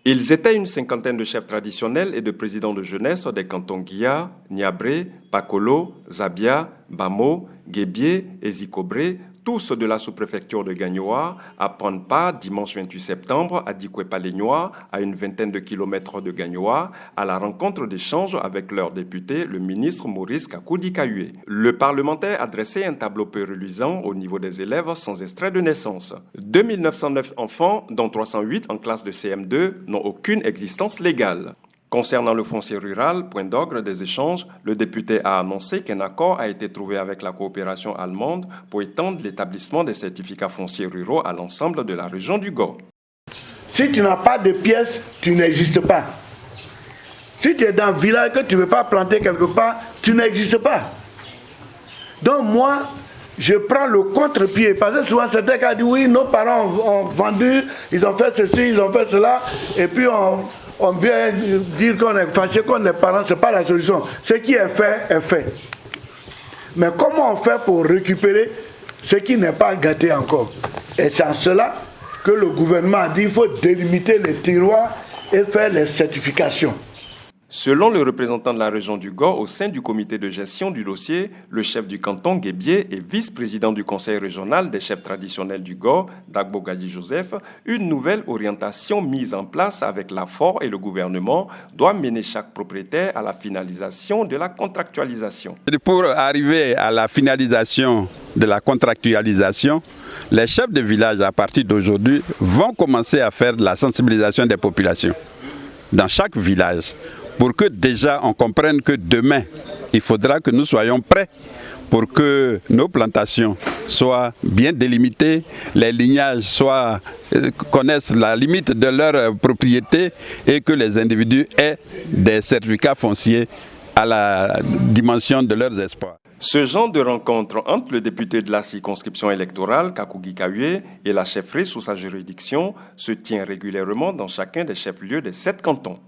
Ils étaient une cinquantaine de chefs traditionnels et de présidents de jeunesse des cantons Guia, Niabré, Pakolo, Zabia, Bamo, Guébié et Zikobré, tous de la sous-préfecture de Gagnoa, à prendre part dimanche 28 septembre à Dikwepa-Lénois, à une vingtaine de kilomètres de Gagnoa, à la rencontre d'échanges avec leur député, le ministre Maurice Kakoudi-Kayue. Le parlementaire a dressé un tableau peu reluisant au niveau des élèves sans extrait de naissance. 2909 enfants, dont 308 en classe de CM2, n'ont aucune existence légale. Concernant le foncier rural, point d'orgue des échanges, le député a annoncé qu'un accord a été trouvé avec la coopération allemande pour étendre l'établissement des certificats fonciers ruraux à l'ensemble de la région du Go. Si tu n'as pas de pièces, tu n'existes pas. Si tu es dans un village que tu ne veux pas planter quelque part, tu n'existes pas. Donc moi, je prends le contre-pied. Parce que souvent, certains qui disent oui, nos parents ont vendu, ils ont fait ceci, ils ont fait cela, et puis on vient dire qu'on est fâché, qu'on est parents, ce n'est pas la solution. Ce qui est fait, est fait. Mais comment on fait pour récupérer ce qui n'est pas gâté encore? Et c'est en cela que le gouvernement a dit qu'il faut délimiter les tiroirs et faire les certifications. Selon le représentant de la région du Go au sein du comité de gestion du dossier, le chef du canton Guébié et vice-président du conseil régional des chefs traditionnels du Go, Dagbo Gadi Joseph, une nouvelle orientation mise en place avec l'AFOR et le gouvernement doit mener chaque propriétaire à la finalisation de la contractualisation. Pour arriver à la finalisation de la contractualisation, les chefs de village à partir d'aujourd'hui vont commencer à faire de la sensibilisation des populations dans chaque village, pour que déjà on comprenne que demain, il faudra que nous soyons prêts pour que nos plantations soient bien délimitées, les lignages connaissent la limite de leur propriété et que les individus aient des certificats fonciers à la dimension de leurs espoirs. Ce genre de rencontre entre le député de la circonscription électorale, Kakoudi-Kayue, et la chefferie sous sa juridiction se tient régulièrement dans chacun des chefs-lieux des 7 cantons.